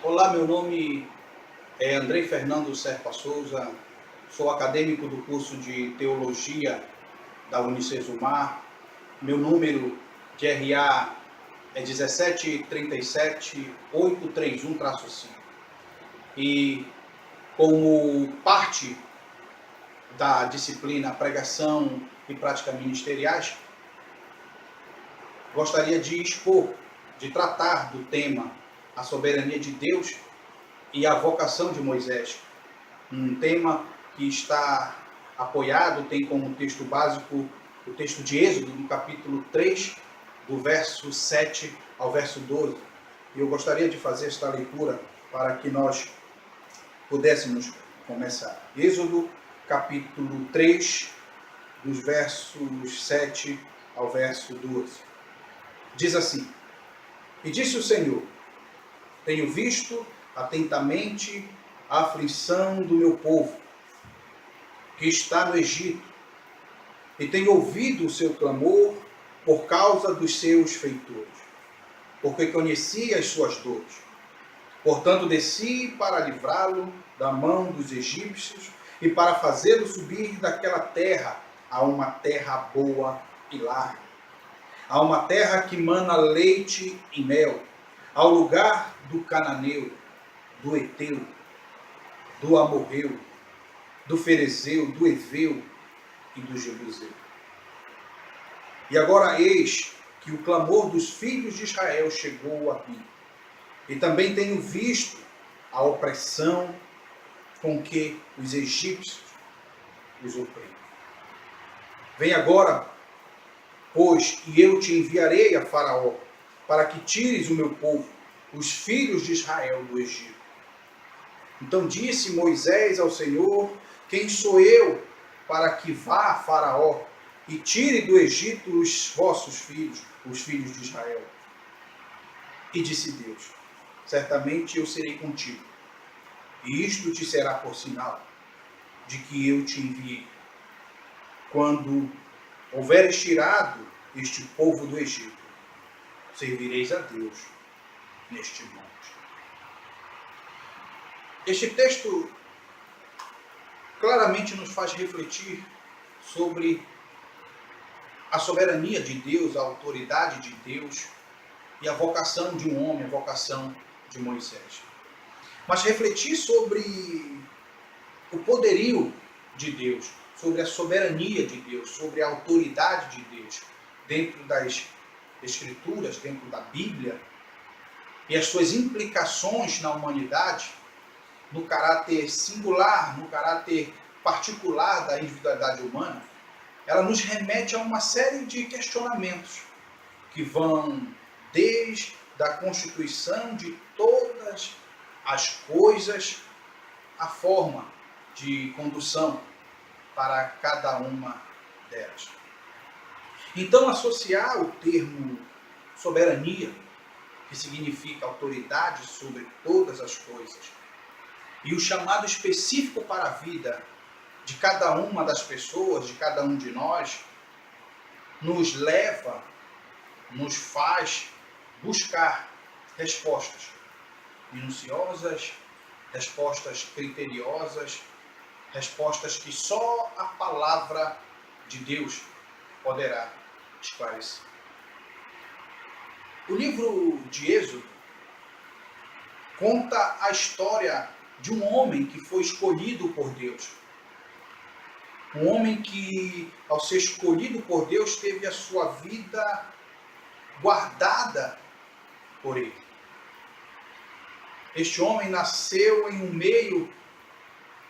Olá, meu nome é Andrei Fernando Serpa Souza, sou acadêmico do curso de Teologia da Unicesumar. Meu número de RA é 1737831-5. E como parte da disciplina Pregação e Prática Ministeriais, gostaria de expor, de tratar do tema a soberania de Deus e a vocação de Moisés, um tema que está apoiado, tem como texto básico o texto de Êxodo, no capítulo 3, do verso 7 ao verso 12. E eu gostaria de fazer esta leitura para que nós pudéssemos começar. Êxodo, capítulo 3, dos versos 7 ao verso 12. Diz assim: E disse o Senhor: Tenho visto atentamente a aflição do meu povo, que está no Egito, e tenho ouvido o seu clamor por causa dos seus feitores, porque conheci as suas dores. Portanto, desci para livrá-lo da mão dos egípcios e para fazê-lo subir daquela terra a uma terra boa e larga, a uma terra que mana leite e mel, ao lugar do cananeu, do Eteu, do Amorreu, do Ferezeu, do Eveu e do Jebuseu. E agora eis que o clamor dos filhos de Israel chegou a mim. E também tenho visto a opressão com que os egípcios os oprimem. Vem agora, pois, e eu te enviarei a Faraó, para que tires o meu povo, os filhos de Israel, do Egito. Então disse Moisés ao Senhor: Quem sou eu para que vá a Faraó e tire do Egito os vossos filhos, os filhos de Israel? E disse Deus: Certamente eu serei contigo, e isto te será por sinal de que eu te enviei. Quando houveres tirado este povo do Egito, servireis a Deus neste monte. Este texto claramente nos faz refletir sobre a soberania de Deus, a autoridade de Deus e a vocação de um homem, a vocação de Moisés. Mas refletir sobre o poderio de Deus, sobre a soberania de Deus, sobre a autoridade de Deus dentro das Escrituras, dentro da Bíblia, e as suas implicações na humanidade, no caráter singular, no caráter particular da individualidade humana, ela nos remete a uma série de questionamentos que vão desde a constituição de todas as coisas, a forma de condução para cada uma delas. Então, associar o termo soberania, que significa autoridade sobre todas as coisas, e o chamado específico para a vida de cada uma das pessoas, de cada um de nós, nos leva, nos faz buscar respostas minuciosas, respostas criteriosas, respostas que só a palavra de Deus poderá esclarecer. O livro de Êxodo conta a história de um homem que foi escolhido por Deus. Um homem que, ao ser escolhido por Deus, teve a sua vida guardada por ele. Este homem nasceu em um meio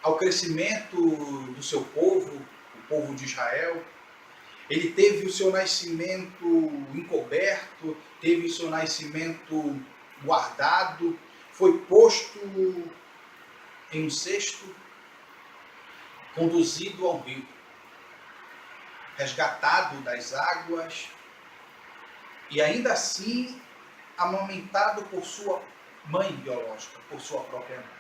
ao crescimento do seu povo, o povo de Israel. Ele teve o seu nascimento encoberto, teve o seu nascimento guardado, foi posto em um cesto, conduzido ao rio, resgatado das águas e ainda assim amamentado por sua mãe biológica, por sua própria mãe.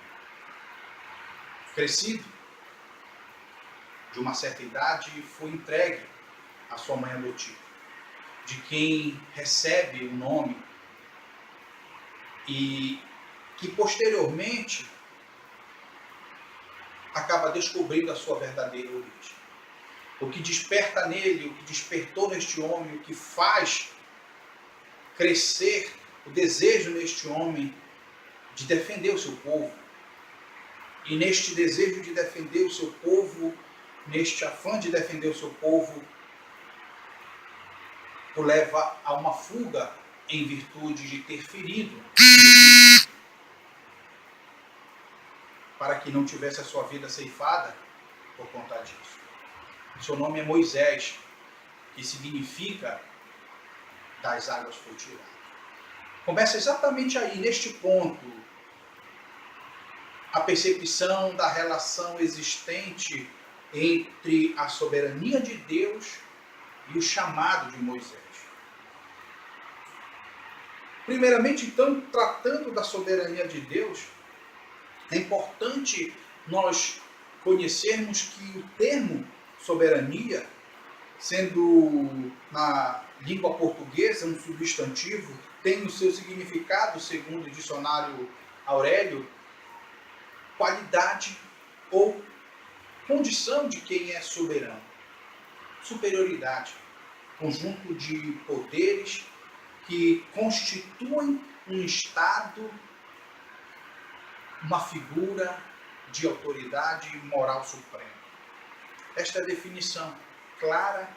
Crescido, de uma certa idade, foi entregue à sua mãe adotiva, de quem recebe o nome e que posteriormente acaba descobrindo a sua verdadeira origem. O que desperta nele, o que despertou neste homem, o que faz crescer o desejo neste homem de defender o seu povo. E neste desejo de defender o seu povo, neste afã de defender o seu povo, o leva a uma fuga em virtude de ter ferido, para que não tivesse a sua vida ceifada por conta disso. O seu nome é Moisés, que significa das águas foi tirado. Começa exatamente aí, neste ponto, a percepção da relação existente entre a soberania de Deus e o chamado de Moisés. Primeiramente, então, tratando da soberania de Deus, é importante nós conhecermos que o termo soberania, sendo na língua portuguesa um substantivo, tem o seu significado, segundo o dicionário Aurélio, qualidade ou condição de quem é soberano. Superioridade, conjunto de poderes que constituem um estado, uma figura de autoridade moral suprema. Esta é a definição clara,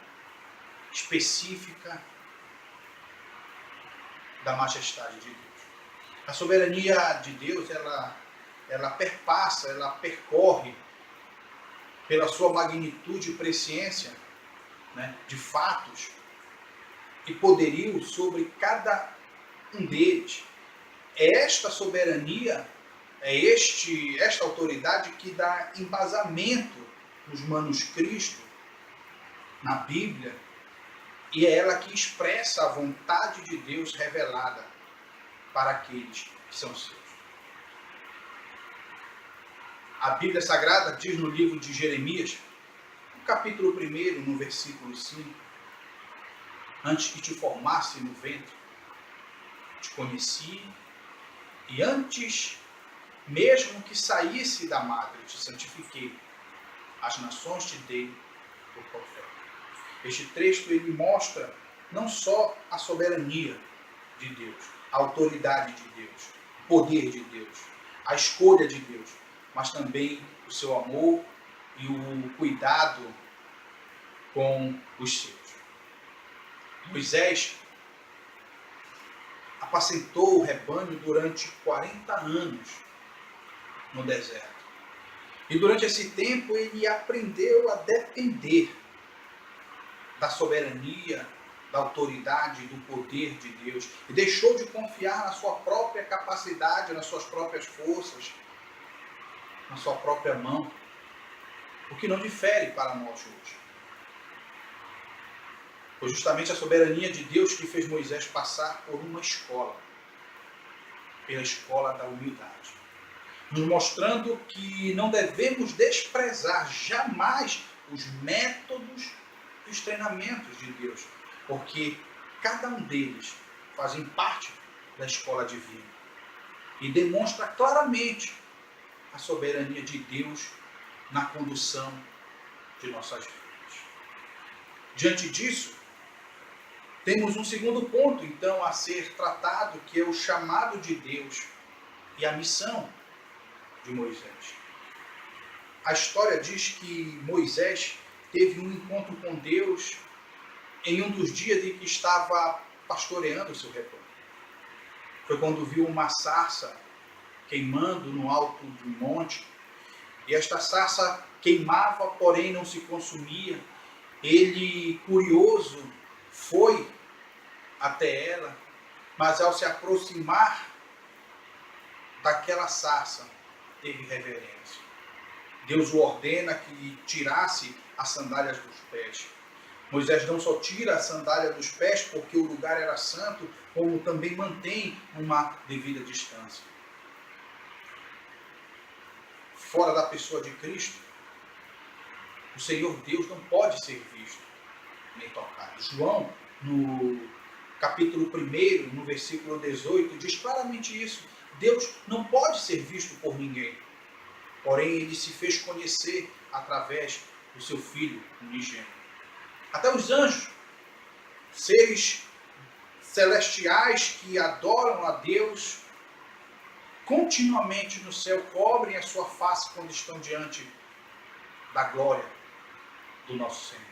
específica da majestade de Deus. A soberania de Deus, ela perpassa, ela percorre pela sua magnitude e presciência, né, de fatos e poderio sobre cada um deles. É esta soberania, esta autoridade que dá embasamento nos manuscritos, na Bíblia, e é ela que expressa a vontade de Deus revelada para aqueles que são seus. A Bíblia Sagrada diz no livro de Jeremias, no capítulo 1, no versículo 5, antes que te formasse no ventre, te conheci, e antes mesmo que saísse da madre, te santifiquei, as nações te dei por profeta. Este texto ele mostra não só a soberania de Deus, a autoridade de Deus, o poder de Deus, a escolha de Deus, mas também o seu amor e o cuidado com os seus. Moisés apacentou o rebanho durante 40 anos no deserto. E durante esse tempo ele aprendeu a depender da soberania, da autoridade, do poder de Deus. E deixou de confiar na sua própria capacidade, nas suas próprias forças, na sua própria mão. O que não difere para nós hoje. Foi justamente a soberania de Deus que fez Moisés passar por uma escola. Pela escola da humildade. Nos mostrando que não devemos desprezar jamais os métodos e os treinamentos de Deus, porque cada um deles fazem parte da escola divina e demonstra claramente a soberania de Deus na condução de nossas vidas. Diante disso, temos um segundo ponto, então, a ser tratado, que é o chamado de Deus e a missão de Moisés. A história diz que Moisés teve um encontro com Deus em um dos dias em que estava pastoreando o seu rebanho. Foi quando viu uma sarça queimando no alto do monte, e esta sarça queimava, porém não se consumia. Ele, curioso, foi até ela, mas ao se aproximar daquela sarça, teve reverência. Deus o ordena que tirasse as sandálias dos pés. Moisés não só tira a sandália dos pés porque o lugar era santo, como também mantém uma devida distância. Fora da pessoa de Cristo, o Senhor Deus não pode ser visto nem tocado. João, no capítulo 1, no versículo 18, diz claramente isso. Deus não pode ser visto por ninguém. Porém, ele se fez conhecer através do seu Filho unigênito. Até os anjos, seres celestiais que adoram a Deus, continuamente no céu, cobrem a sua face quando estão diante da glória do nosso Senhor.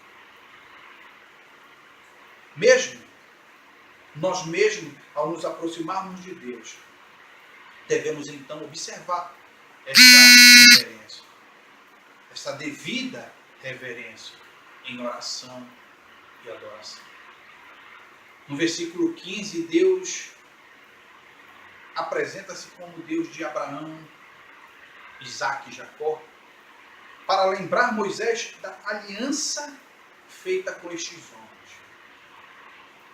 Nós mesmos, ao nos aproximarmos de Deus, devemos então observar esta reverência, esta devida reverência em oração e adoração. No versículo 15, Deus apresenta-se como Deus de Abraão, Isaque e Jacó, para lembrar Moisés da aliança feita com estes homens.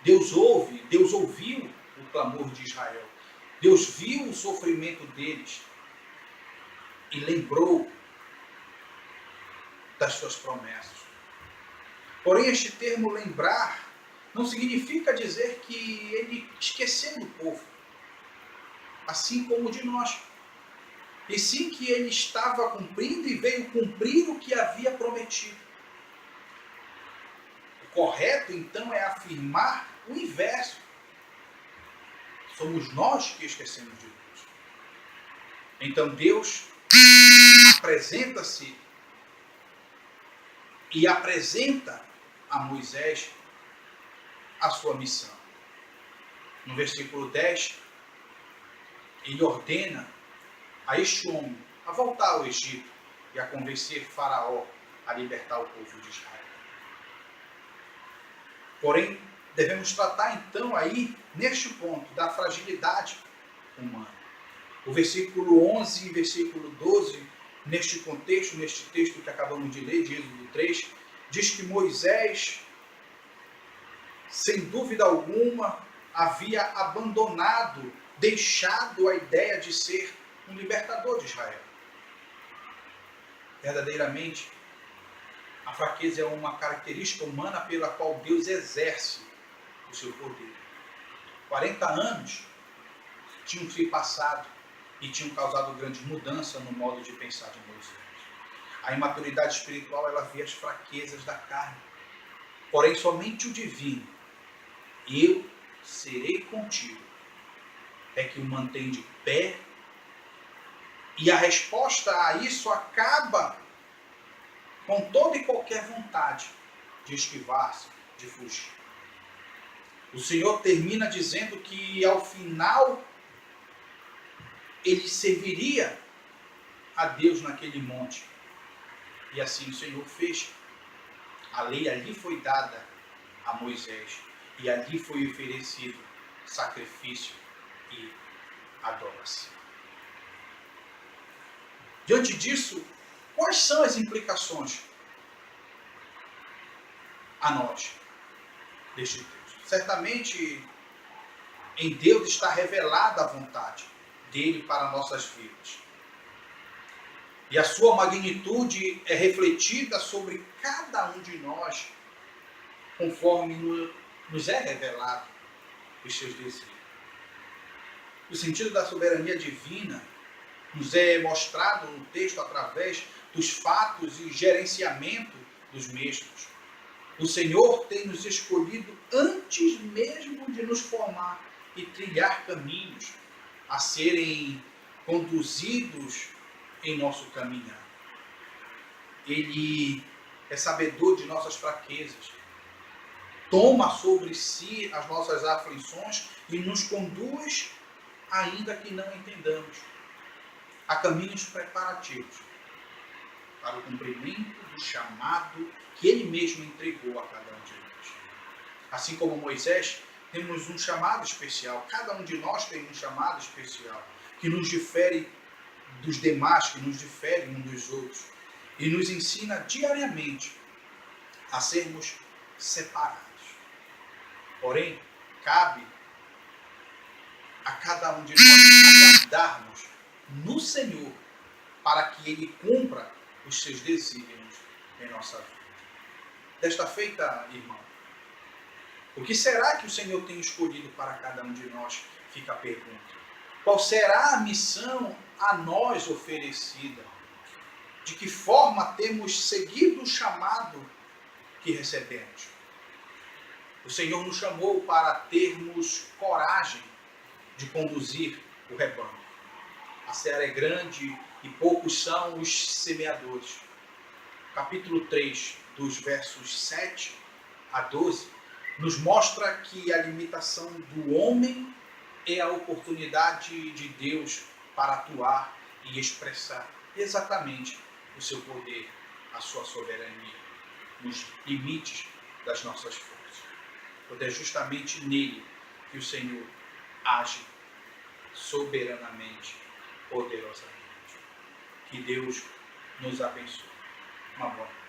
Deus ouviu o clamor de Israel. Deus viu o sofrimento deles e lembrou das suas promessas. Porém, este termo lembrar não significa dizer que ele esqueceu do povo, assim como de nós. E sim que ele estava cumprindo e veio cumprir o que havia prometido. O correto, então, é afirmar o inverso. Somos nós que esquecemos de Deus. Então Deus apresenta-se e apresenta a Moisés a sua missão. No versículo 10, ele ordena a este homem a voltar ao Egito e a convencer Faraó a libertar o povo de Israel. Porém, devemos tratar então aí, neste ponto, da fragilidade humana. O versículo 11 e versículo 12, neste contexto, neste texto que acabamos de ler, de Êxodo 3, diz que Moisés, sem dúvida alguma, havia abandonado, deixado a ideia de ser um libertador de Israel. Verdadeiramente, a fraqueza é uma característica humana pela qual Deus exerce o seu poder. 40 anos tinham se passado e tinham causado grande mudança no modo de pensar de Moisés. A imaturidade espiritual, ela vê as fraquezas da carne. Porém, somente o divino, eu serei contigo, é que o mantém de pé. E a resposta a isso acaba com toda e qualquer vontade de esquivar-se, de fugir. O Senhor termina dizendo que ao final ele serviria a Deus naquele monte. E assim o Senhor fez. A lei ali foi dada a Moisés e ali foi oferecido sacrifício e adoração. Diante disso, quais são as implicações a nós deste texto? Certamente, em Deus está revelada a vontade dele para nossas vidas. E a sua magnitude é refletida sobre cada um de nós, conforme nos é revelado os seus desígnios. O sentido da soberania divina nos é mostrado no texto através dos fatos e gerenciamento dos mesmos. O Senhor tem nos escolhido antes mesmo de nos formar e trilhar caminhos a serem conduzidos em nosso caminhar. Ele é sabedor de nossas fraquezas, toma sobre si as nossas aflições e nos conduz, ainda que não entendamos, a caminhos preparativos para o cumprimento do chamado que ele mesmo entregou a cada um de nós. Assim como Moisés, temos um chamado especial, cada um de nós tem um chamado especial, que nos difere dos demais, que nos difere uns dos outros, e nos ensina diariamente a sermos separados. Porém, cabe a cada um de nós aguardarmos no Senhor para que Ele cumpra os seus desígnios em nossa vida. Desta feita, irmão, o que será que o Senhor tem escolhido para cada um de nós? Fica a pergunta. Qual será a missão a nós oferecida? De que forma temos seguido o chamado que recebemos? O Senhor nos chamou para termos coragem de conduzir o rebanho. A seara é grande e poucos são os semeadores. Capítulo 3, dos versos 7 a 12, nos mostra que a limitação do homem é a oportunidade de Deus para atuar e expressar exatamente o seu poder, a sua soberania, nos limites das nossas forças. Porque é justamente nele que o Senhor age soberanamente, poderosamente. Que Deus nos abençoe. Uma boa noite.